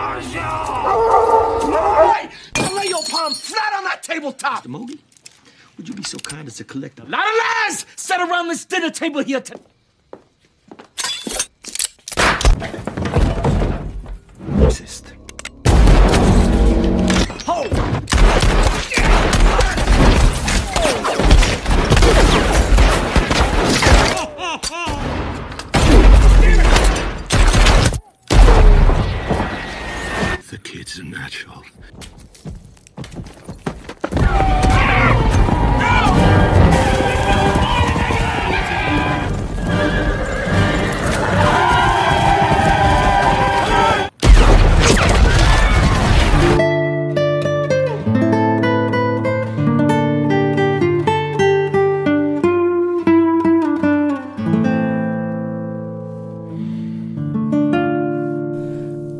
Hey, lay your palm flat on that tabletop. Mr. Moody, would you be so kind as to collect a lot of lies set around this dinner table here. Exist. Hold. The kid's a natural.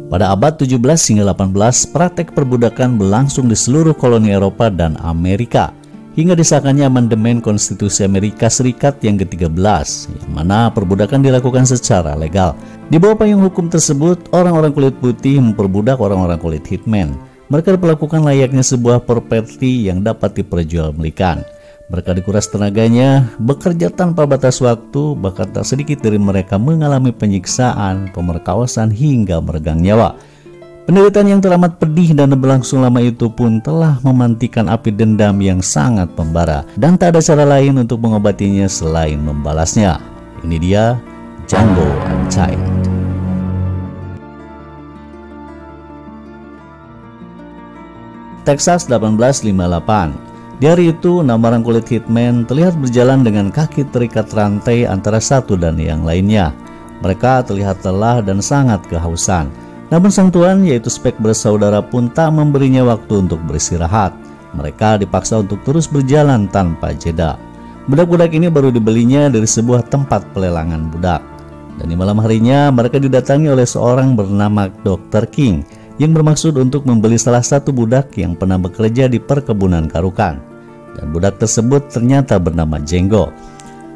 Pada abad 17 hingga 18, praktek perbudakan berlangsung di seluruh koloni Eropa dan Amerika, hingga disahkannya amandemen Konstitusi Amerika Serikat yang ke-13, yang mana perbudakan dilakukan secara legal. Di bawah payung hukum tersebut, orang-orang kulit putih memperbudak orang-orang kulit hitman. Mereka diperlakukan layaknya sebuah properti yang dapat diperjualbelikan. Mereka dikuras tenaganya, bekerja tanpa batas waktu, bahkan tak sedikit dari mereka mengalami penyiksaan, pemerkosaan hingga meregang nyawa. Penderitaan yang teramat pedih dan berlangsung lama itu pun telah memantikan api dendam yang sangat membara, dan tak ada cara lain untuk mengobatinya selain membalasnya. Ini dia Django Unchained. Texas 1858. Di hari itu, 6 orang kulit hitman terlihat berjalan dengan kaki terikat rantai antara satu dan yang lainnya. Mereka terlihat lelah dan sangat kehausan. Namun sang tuan, yaitu Spek bersaudara pun tak memberinya waktu untuk beristirahat. Mereka dipaksa untuk terus berjalan tanpa jeda. Budak-budak ini baru dibelinya dari sebuah tempat pelelangan budak. Dan di malam harinya, mereka didatangi oleh seorang bernama Dr. King, yang bermaksud untuk membeli salah satu budak yang pernah bekerja di perkebunan karukan. Dan budak tersebut ternyata bernama Django.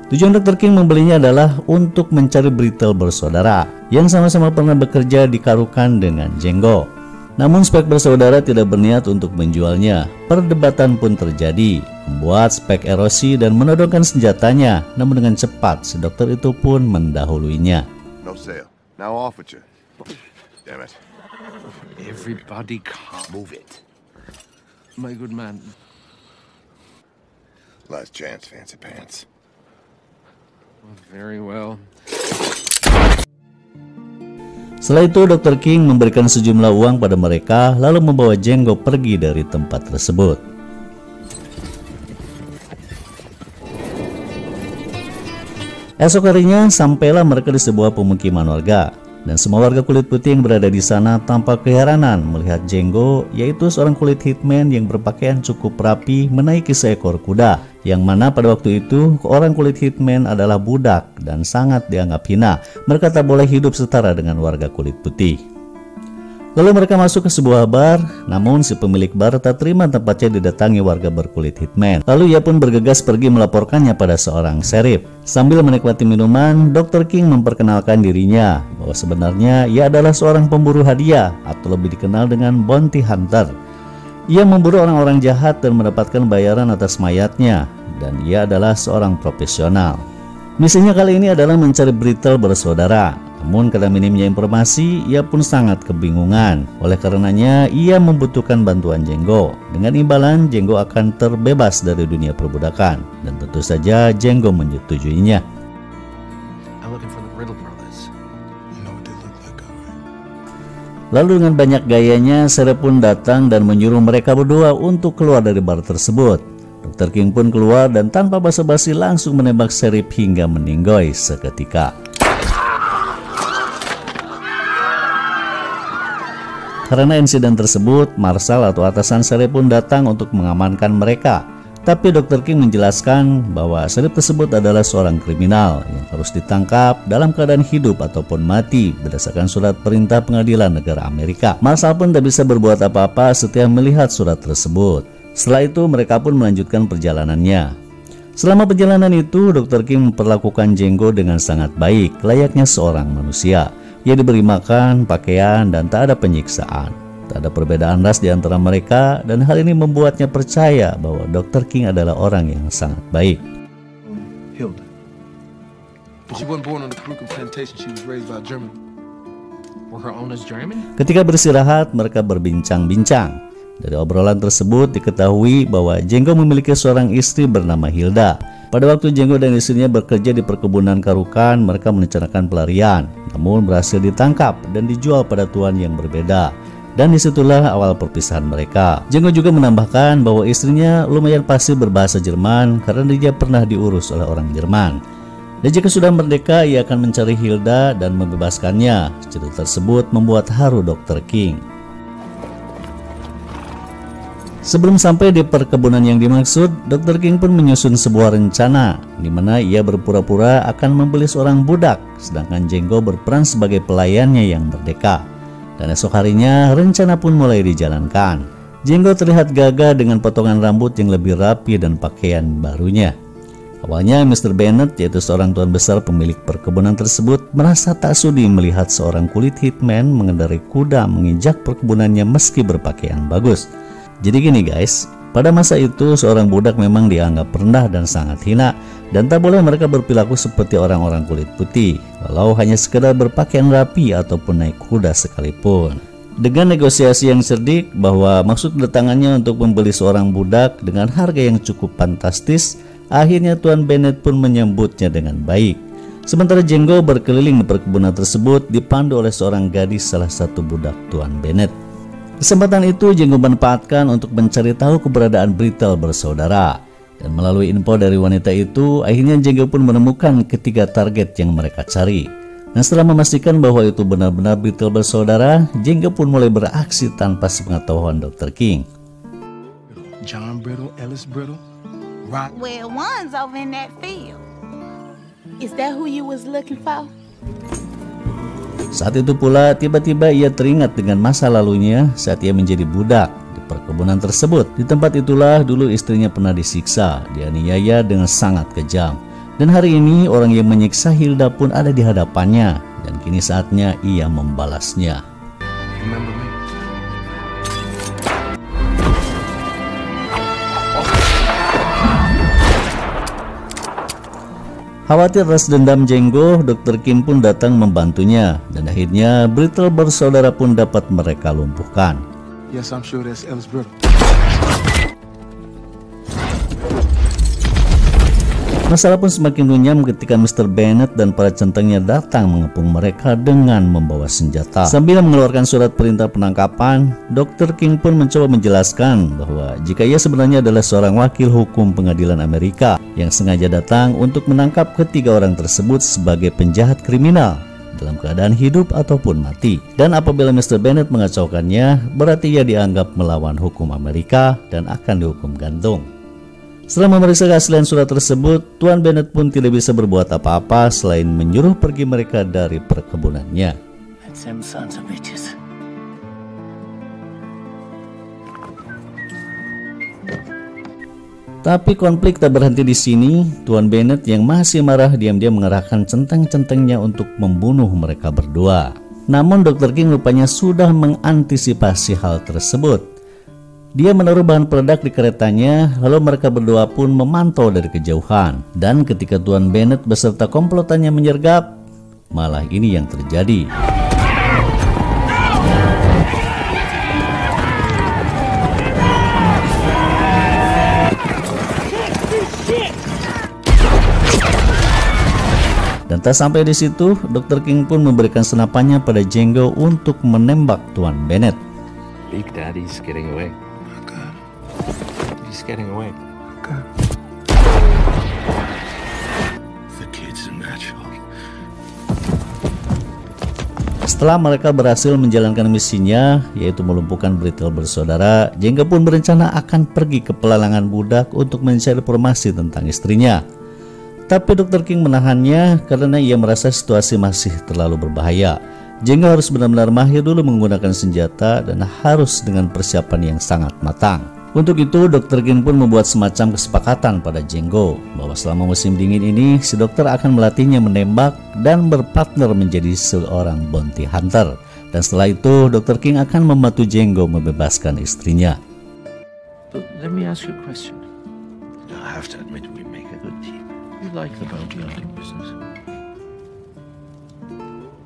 Tujuan Dr. King membelinya adalah untuk mencari Brittle bersaudara yang sama-sama pernah bekerja di karukan dengan Django. Namun Spek bersaudara tidak berniat untuk menjualnya. Perdebatan pun terjadi, membuat Spek erosi dan menodongkan senjatanya. Namun dengan cepat si dokter itu pun mendahuluinya. No sale. Now off with you. Damn it. Everybody calm. Move it. My good man. Last chance, fancy pants. Very well. Setelah itu Dr. King memberikan sejumlah uang pada mereka, lalu membawa Django pergi dari tempat tersebut. Esok harinya sampailah mereka di sebuah pemukiman warga. Dan semua warga kulit putih yang berada di sana tampak keheranan melihat Django, yaitu seorang kulit hitman yang berpakaian cukup rapi menaiki seekor kuda, yang mana pada waktu itu orang kulit hitman adalah budak dan sangat dianggap hina. Mereka tak boleh hidup setara dengan warga kulit putih. Lalu mereka masuk ke sebuah bar, namun si pemilik bar tak terima tempatnya didatangi warga berkulit hitman. Lalu ia pun bergegas pergi melaporkannya pada seorang sheriff. Sambil menikmati minuman, Dr. King memperkenalkan dirinya bahwa sebenarnya ia adalah seorang pemburu hadiah atau lebih dikenal dengan bounty hunter. Ia memburu orang-orang jahat dan mendapatkan bayaran atas mayatnya, dan ia adalah seorang profesional. Misinya kali ini adalah mencari Brittle bersaudara. Namun karena minimnya informasi, ia pun sangat kebingungan. Oleh karenanya, ia membutuhkan bantuan Django. Dengan imbalan, Django akan terbebas dari dunia perbudakan. Dan tentu saja Django menyetujuinya. Lalu dengan banyak gayanya, sheriff pun datang dan menyuruh mereka berdua untuk keluar dari bar tersebut. Dr. King pun keluar dan tanpa basa-basi langsung menembak sheriff hingga meninggoy seketika. Karena insiden tersebut, marshal atau atasan sheriff pun datang untuk mengamankan mereka. Tapi Dr. King menjelaskan bahwa sheriff tersebut adalah seorang kriminal yang harus ditangkap dalam keadaan hidup ataupun mati berdasarkan surat perintah pengadilan negara Amerika. Marshal pun tak bisa berbuat apa-apa setelah melihat surat tersebut. Setelah itu mereka pun melanjutkan perjalanannya. Selama perjalanan itu, Dr. King memperlakukan Django dengan sangat baik, layaknya seorang manusia. Ia diberi makan, pakaian, dan tak ada penyiksaan. Tak ada perbedaan ras di antara mereka, dan hal ini membuatnya percaya bahwa Dr. King adalah orang yang sangat baik. Hilda. But she wasn't born on the Karuka plantation. She was raised by a German. Were her owners German? Ketika beristirahat, mereka berbincang-bincang. Dari obrolan tersebut diketahui bahwa Jenggo memiliki seorang istri bernama Hilda. Pada waktu Jenggo dan istrinya bekerja di perkebunan Karukan, mereka merencanakan pelarian, namun berhasil ditangkap dan dijual pada tuan yang berbeda. Dan disitulah awal perpisahan mereka. Jenggo juga menambahkan bahwa istrinya lumayan fasih berbahasa Jerman karena dia pernah diurus oleh orang Jerman. Dan jika sudah merdeka, ia akan mencari Hilda dan membebaskannya. Cerita tersebut membuat haru Dr. King. Sebelum sampai di perkebunan yang dimaksud, Dr. King pun menyusun sebuah rencana di mana ia berpura-pura akan membeli seorang budak, sedangkan Jenggo berperan sebagai pelayannya yang merdeka. Dan esok harinya rencana pun mulai dijalankan. Jenggo terlihat gagah dengan potongan rambut yang lebih rapi dan pakaian barunya. Awalnya Mr. Bennett, yaitu seorang tuan besar pemilik perkebunan tersebut, merasa tak sudi melihat seorang kulit hitman mengendarai kuda menginjak perkebunannya meski berpakaian bagus. Jadi gini guys, pada masa itu seorang budak memang dianggap rendah dan sangat hina, dan tak boleh mereka berperilaku seperti orang-orang kulit putih, walau hanya sekedar berpakaian rapi ataupun naik kuda sekalipun. Dengan negosiasi yang cerdik bahwa maksud kedatangannya untuk membeli seorang budak dengan harga yang cukup fantastis, akhirnya Tuan Bennett pun menyambutnya dengan baik. Sementara Jenggo berkeliling di perkebunan tersebut dipandu oleh seorang gadis, salah satu budak Tuan Bennett. Kesempatan itu Jenggo manfaatkan untuk mencari tahu keberadaan Brittle bersaudara. Dan melalui info dari wanita itu, akhirnya Jenggo pun menemukan ketiga target yang mereka cari. Dan setelah memastikan bahwa itu benar-benar Brittle bersaudara, Jenggo pun mulai beraksi tanpa sepengetahuan Dr. King. John Brittle, Ellis Brittle, Rock. Well, one's over in that field. Is that who you was looking for? Saat itu pula tiba-tiba ia teringat dengan masa lalunya saat ia menjadi budak di perkebunan tersebut. Di tempat itulah dulu istrinya pernah disiksa, dianiaya dengan sangat kejam. Dan hari ini orang yang menyiksa Hilda pun ada di hadapannya, dan kini saatnya ia membalasnya. Remember me? Khawatir ras dendam Jenggo, Dr. King pun datang membantunya, dan akhirnya Brittle bersaudara pun dapat mereka lumpuhkan. Yes, I'm sure that's Ellis Brittle. Masalah pun semakin runyam ketika Mr. Bennett dan para centengnya datang mengepung mereka dengan membawa senjata. Sambil mengeluarkan surat perintah penangkapan, Dr. King pun mencoba menjelaskan bahwa jika ia sebenarnya adalah seorang wakil hukum pengadilan Amerika yang sengaja datang untuk menangkap ketiga orang tersebut sebagai penjahat kriminal dalam keadaan hidup ataupun mati. Dan apabila Mr. Bennett mengacaukannya, berarti ia dianggap melawan hukum Amerika dan akan dihukum gantung. Setelah memeriksa keaslian surat tersebut, Tuan Bennett pun tidak bisa berbuat apa-apa selain menyuruh pergi mereka dari perkebunannya. That's them sons of bitches. Tapi konflik tak berhenti di sini. Tuan Bennett yang masih marah diam-diam mengerahkan centeng-centengnya untuk membunuh mereka berdua. Namun Dr. King rupanya sudah mengantisipasi hal tersebut. Dia menaruh bahan peledak di keretanya, lalu mereka berdua pun memantau dari kejauhan. Dan ketika Tuan Bennett beserta komplotannya menyergap, malah ini yang terjadi. Dan tak sampai di situ, Dr. King pun memberikan senapannya pada Jenggo untuk menembak Tuan Bennett. Big Daddy's getting away. He's getting away. The kid's a natural. Setelah mereka berhasil menjalankan misinya, yaitu melumpuhkan Brittle bersaudara, Jenggo pun berencana akan pergi ke pelelangan budak untuk mencari informasi tentang istrinya. Tapi Dr. King menahannya karena ia merasa situasi masih terlalu berbahaya. Jenggo harus benar-benar mahir dulu menggunakan senjata dan harus dengan persiapan yang sangat matang. Untuk itu, Dr. King pun membuat semacam kesepakatan pada Django bahwa selama musim dingin ini, si dokter akan melatihnya menembak dan berpartner menjadi seorang bounty hunter. Dan setelah itu, Dr. King akan membantu Django membebaskan istrinya. But let me ask you a question. I have to admit we make a good team. You like the bounty hunting business?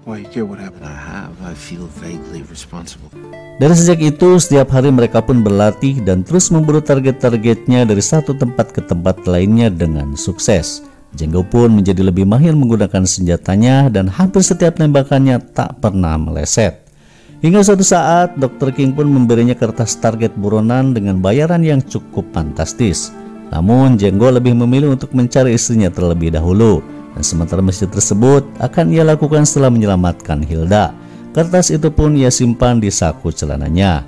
Why, you care what happened? I feel vaguely responsible. Dari sejak itu, setiap hari mereka pun berlatih dan terus memburu target-targetnya dari satu tempat ke tempat lainnya dengan sukses. Django pun menjadi lebih mahir menggunakan senjatanya dan hampir setiap tembakannya tak pernah meleset. Hingga suatu saat, Dr. King pun memberinya kertas target buronan dengan bayaran yang cukup fantastis. Namun, Django lebih memilih untuk mencari istrinya terlebih dahulu. Dan sementara misi tersebut akan ia lakukan setelah menyelamatkan Hilda. Kertas itu pun ia simpan di saku celananya.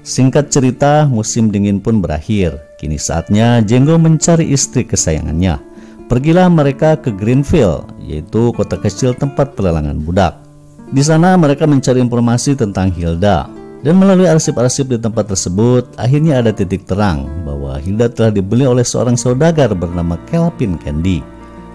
Singkat cerita, musim dingin pun berakhir. Kini saatnya Django mencari istri kesayangannya. Pergilah mereka ke Greenfield, yaitu kota kecil tempat pelelangan budak. Di sana mereka mencari informasi tentang Hilda. Dan melalui arsip-arsip di tempat tersebut, akhirnya ada titik terang bahwa Hilda telah dibeli oleh seorang saudagar bernama Kelpin Candy.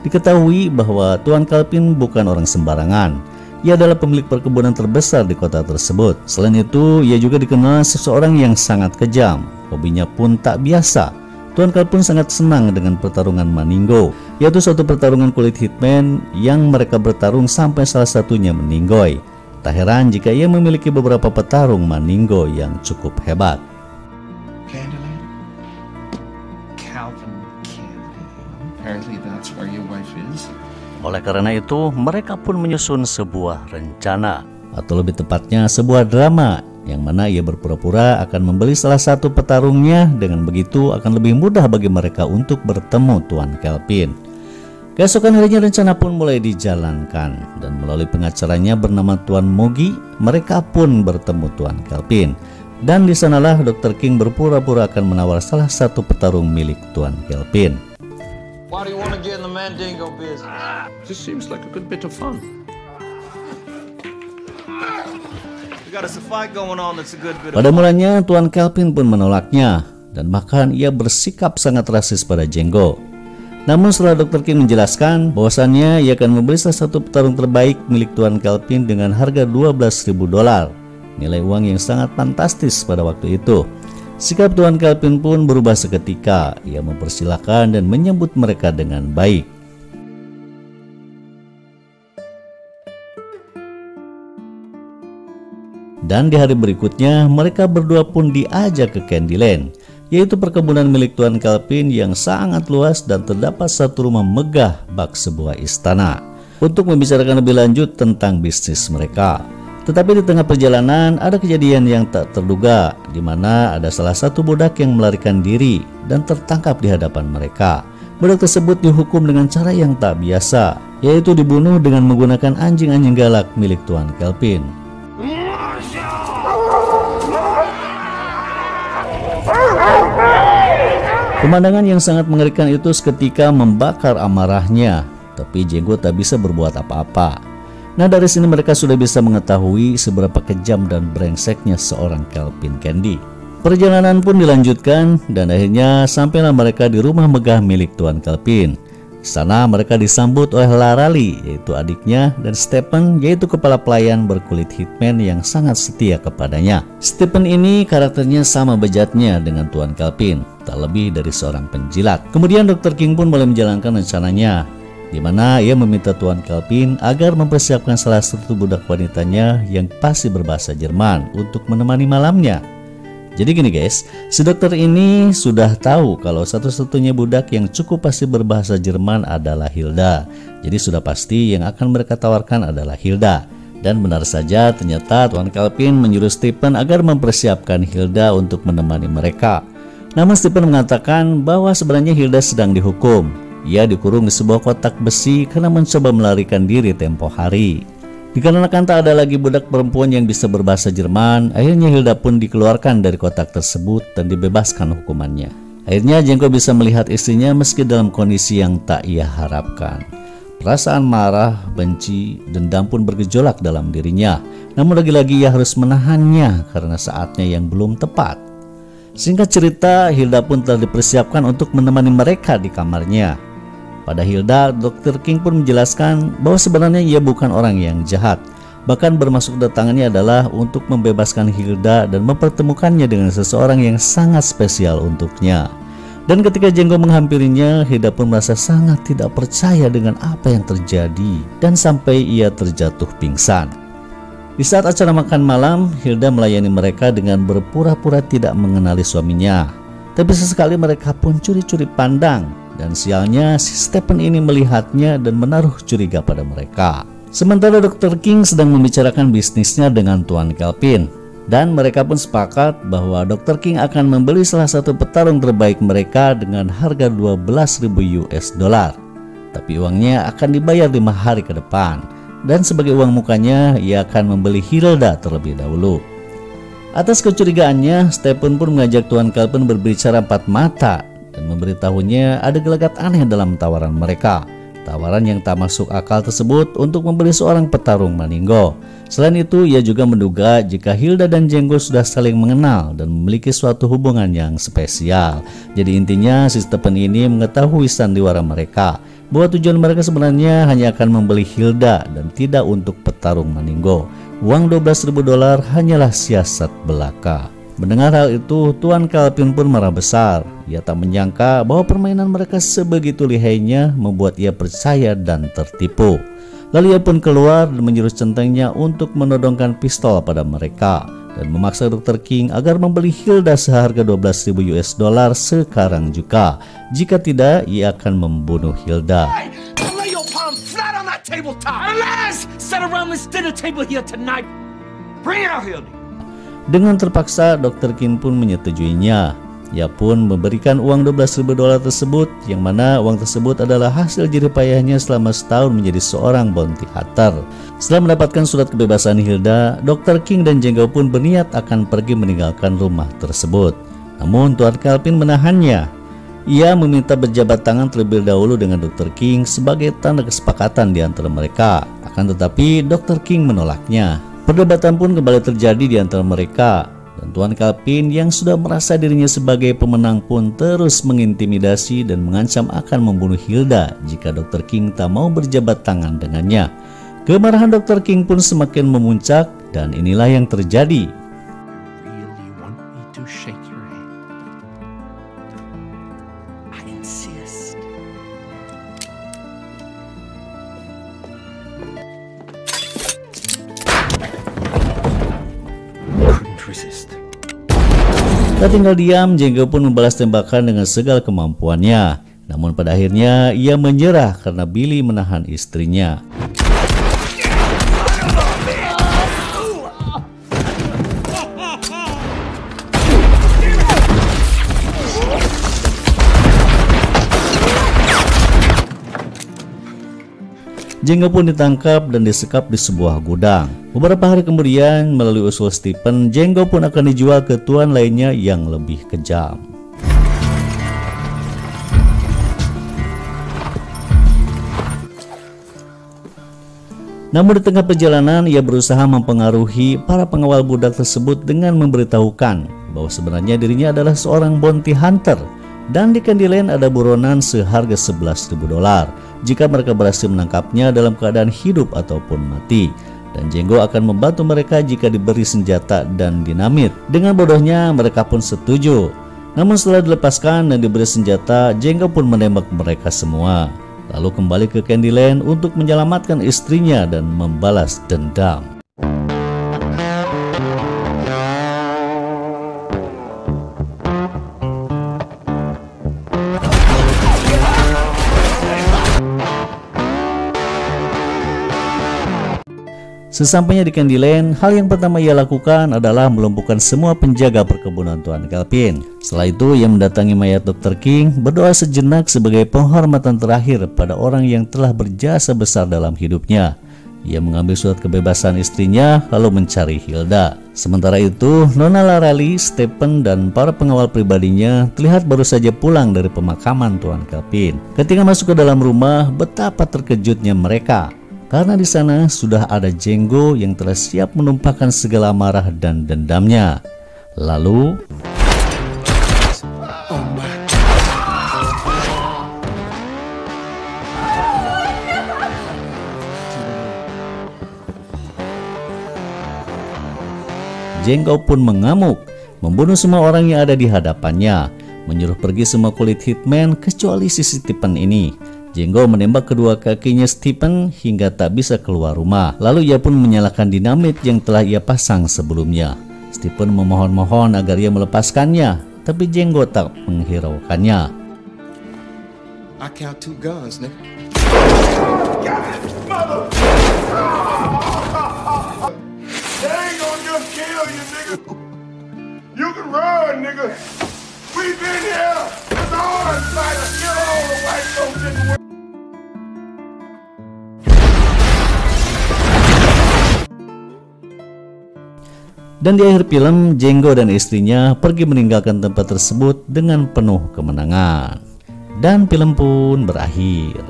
Diketahui bahwa Tuan Kelpin bukan orang sembarangan. Ia adalah pemilik perkebunan terbesar di kota tersebut. Selain itu, ia juga dikenal seseorang yang sangat kejam. Hobinya pun tak biasa. Tuan Kelpin sangat senang dengan pertarungan Maningo, yaitu suatu pertarungan kulit hitman yang mereka bertarung sampai salah satunya meninggoy. Tak heran jika ia memiliki beberapa petarung Maningo yang cukup hebat. Candyland? Calvin Candy. Apparently that's where your wife is. Oleh karena itu, mereka pun menyusun sebuah rencana, atau lebih tepatnya sebuah drama, yang mana ia berpura-pura akan membeli salah satu petarungnya. Dengan begitu akan lebih mudah bagi mereka untuk bertemu Tuan Kelpin. Keesokan harinya rencana pun mulai dijalankan, dan melalui pengacaranya bernama Tuan Mogi, mereka pun bertemu Tuan Kelpin. Dan di sanalah Dr. King berpura-pura akan menawar salah satu petarung milik Tuan Kelpin. Why do you want to get in the Mandingo business? This seems like a good bit of fun. We got a fight going on that's a good bit of Pada mulanya Tuan Kelpin pun menolaknya, dan bahkan ia bersikap sangat rasis pada Django. Namun setelah Dr. King menjelaskan bahwasannya ia akan membeli salah satu petarung terbaik milik Tuan Kelpin dengan harga $12.000, nilai uang yang sangat fantastis pada waktu itu. Sikap Tuan Kelpin pun berubah seketika. Ia mempersilahkan dan menyambut mereka dengan baik. Dan di hari berikutnya mereka berdua pun diajak ke Candyland, yaitu perkebunan milik Tuan Kelpin yang sangat luas dan terdapat satu rumah megah bak sebuah istana, untuk membicarakan lebih lanjut tentang bisnis mereka. Tetapi di tengah perjalanan ada kejadian yang tak terduga, di mana ada salah satu budak yang melarikan diri dan tertangkap di hadapan mereka. Budak tersebut dihukum dengan cara yang tak biasa, yaitu dibunuh dengan menggunakan anjing-anjing galak milik Tuan Kelpin. Pemandangan yang sangat mengerikan itu seketika membakar amarahnya, tapi Django tak bisa berbuat apa-apa. Nah, dari sini mereka sudah bisa mengetahui seberapa kejam dan brengseknya seorang Kelpin Candy. Perjalanan pun dilanjutkan dan akhirnya sampailah mereka di rumah megah milik Tuan Kelpin. Di sana mereka disambut oleh Larali, yaitu adiknya, dan Stephen, yaitu kepala pelayan berkulit hitman yang sangat setia kepadanya. Stephen ini karakternya sama bejatnya dengan Tuan Kelpin, tak lebih dari seorang penjilat. Kemudian Dr. King pun mulai menjalankan rencananya, di mana ia meminta Tuan Kelpin agar mempersiapkan salah satu budak wanitanya yang pasti berbahasa Jerman untuk menemani malamnya. Jadi gini guys, si dokter ini sudah tahu kalau satu-satunya budak yang cukup pasti berbahasa Jerman adalah Hilda. Jadi sudah pasti yang akan mereka tawarkan adalah Hilda. Dan benar saja ternyata Tuan Kelpin menyuruh Stephen agar mempersiapkan Hilda untuk menemani mereka. Namun Stephen mengatakan bahwa sebenarnya Hilda sedang dihukum. Ia dikurung di sebuah kotak besi karena mencoba melarikan diri tempo hari. Dikarenakan tak ada lagi budak perempuan yang bisa berbahasa Jerman, akhirnya Hilda pun dikeluarkan dari kotak tersebut dan dibebaskan hukumannya. Akhirnya Django bisa melihat istrinya meski dalam kondisi yang tak ia harapkan. Perasaan marah, benci, dendam pun bergejolak dalam dirinya. Namun lagi-lagi ia harus menahannya karena saatnya yang belum tepat. Singkat cerita, Hilda pun telah dipersiapkan untuk menemani mereka di kamarnya. Pada Hilda, Dr. King pun menjelaskan bahwa sebenarnya ia bukan orang yang jahat. Bahkan bermaksud kedatangannya adalah untuk membebaskan Hilda dan mempertemukannya dengan seseorang yang sangat spesial untuknya. Dan ketika Django menghampirinya, Hilda pun merasa sangat tidak percaya dengan apa yang terjadi dan sampai ia terjatuh pingsan. Di saat acara makan malam, Hilda melayani mereka dengan berpura-pura tidak mengenali suaminya. Tapi sesekali mereka pun curi-curi pandang, dan sialnya si Stephen ini melihatnya dan menaruh curiga pada mereka. Sementara Dr. King sedang membicarakan bisnisnya dengan Tuan Calvin, dan mereka pun sepakat bahwa Dr. King akan membeli salah satu petarung terbaik mereka dengan harga 12.000 US dollar. Tapi uangnya akan dibayar 5 hari ke depan, dan sebagai uang mukanya ia akan membeli Hilda terlebih dahulu. Atas kecurigaannya, Stephen pun mengajak Tuan Calvin berbicara empat mata dan memberitahunya ada gelagat aneh dalam tawaran mereka. Tawaran yang tak masuk akal tersebut untuk membeli seorang petarung Maninggo. Selain itu, ia juga menduga jika Hilda dan Django sudah saling mengenal dan memiliki suatu hubungan yang spesial. Jadi intinya si Stephen ini mengetahui sandiwara mereka, bahwa tujuan mereka sebenarnya hanya akan membeli Hilda dan tidak untuk petarung Maninggo. Uang 12.000 dolar hanyalah siasat belaka. Mendengar hal itu, Tuan Calvin pun marah besar. Ia tak menyangka bahwa permainan mereka sebegitu lihainya membuat ia percaya dan tertipu. Lalu ia pun keluar dan menyuruh centengnya untuk menodongkan pistol pada mereka dan memaksa Dr. King agar membeli Hilda seharga 12.000 US dollar sekarang juga. Jika tidak, ia akan membunuh Hilda. Lay your palm flat on that tabletop. Alas, sit around this dinner table here tonight. Bring it out, Hilda. Dengan terpaksa, Dr. King pun menyetujuinya. Ia pun memberikan uang 12.000 dolar tersebut, yang mana uang tersebut adalah hasil jerih payahnya selama setahun menjadi seorang bounty hunter. Setelah mendapatkan surat kebebasan Hilda, Dr. King dan Django pun berniat akan pergi meninggalkan rumah tersebut. Namun Tuan Calvin menahannya. Ia meminta berjabat tangan terlebih dahulu dengan Dr. King sebagai tanda kesepakatan di antara mereka. Akan tetapi Dr. King menolaknya. Perdebatan pun kembali terjadi di antara mereka, dan Tuan Calvin yang sudah merasa dirinya sebagai pemenang pun terus mengintimidasi dan mengancam akan membunuh Hilda jika Dr. King tak mau berjabat tangan dengannya. Kemarahan Dr. King pun semakin memuncak, dan inilah yang terjadi. Really want me to shake your hand? I insist. Tak tinggal diam, Django pun membalas tembakan dengan segala kemampuannya. Namun pada akhirnya ia menyerah karena Billy menahan istrinya. Django pun ditangkap dan disekap di sebuah gudang. Beberapa hari kemudian, melalui usul Stephen, Django pun akan dijual ke tuan lainnya yang lebih kejam. Namun di tengah perjalanan, ia berusaha mempengaruhi para pengawal budak tersebut dengan memberitahukan bahwa sebenarnya dirinya adalah seorang bounty hunter, dan di Candyland ada buronan seharga 11.000 dolar jika mereka berhasil menangkapnya dalam keadaan hidup ataupun mati. Dan Django akan membantu mereka jika diberi senjata dan dinamit. Dengan bodohnya mereka pun setuju. Namun setelah dilepaskan dan diberi senjata, Django pun menembak mereka semua, lalu kembali ke Candyland untuk menyelamatkan istrinya dan membalas dendam. Sesampainya di Candyland, hal yang pertama ia lakukan adalah melumpuhkan semua penjaga perkebunan Tuan Calvin. Setelah itu, ia mendatangi mayat Dr. King, berdoa sejenak sebagai penghormatan terakhir pada orang yang telah berjasa besar dalam hidupnya. Ia mengambil surat kebebasan istrinya, lalu mencari Hilda. Sementara itu, Nona Larali, Stephen, dan para pengawal pribadinya terlihat baru saja pulang dari pemakaman Tuan Calvin. Ketika masuk ke dalam rumah, betapa terkejutnya mereka, karena di sana sudah ada Django yang telah siap menumpahkan segala amarah dan dendamnya. Lalu Django pun mengamuk, membunuh semua orang yang ada di hadapannya, menyuruh pergi semua kulit hitman kecuali si Stephen ini. Django menembak kedua kakinya Stephen hingga tak bisa keluar rumah. Lalu ia pun menyalakan dinamit yang telah ia pasang sebelumnya. Stephen memohon-mohon agar ia melepaskannya, tapi Django tak menghiraukannya. I count 2 guns, nigga. They ain't gonna just kill you, nigga. You can run, nigga. We been here. It's hard trying to kill all the white folks in the world. Dan di akhir film, Django dan istrinya pergi meninggalkan tempat tersebut dengan penuh kemenangan. Dan film pun berakhir.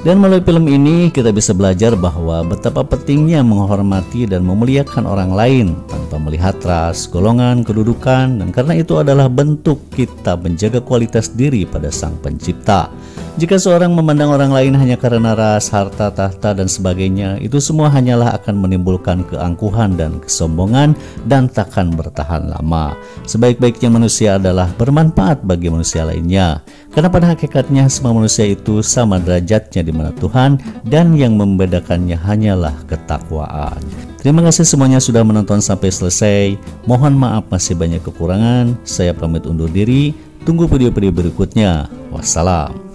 Dan melalui film ini kita bisa belajar bahwa betapa pentingnya menghormati dan memuliakan orang lain tanpa melihat ras, golongan, kedudukan, dan karena itu adalah bentuk kita menjaga kualitas diri pada Sang Pencipta. Jika seorang memandang orang lain hanya karena ras, harta, tahta, dan sebagainya, itu semua hanyalah akan menimbulkan keangkuhan dan kesombongan dan takkan bertahan lama. Sebaik-baiknya manusia adalah bermanfaat bagi manusia lainnya, karena pada hakikatnya semua manusia itu sama derajatnya di mana Tuhan, dan yang membedakannya hanyalah ketakwaan. Terima kasih semuanya sudah menonton sampai selesai. Mohon maaf masih banyak kekurangan. Saya pamit undur diri. Tunggu video-video berikutnya. Wassalam.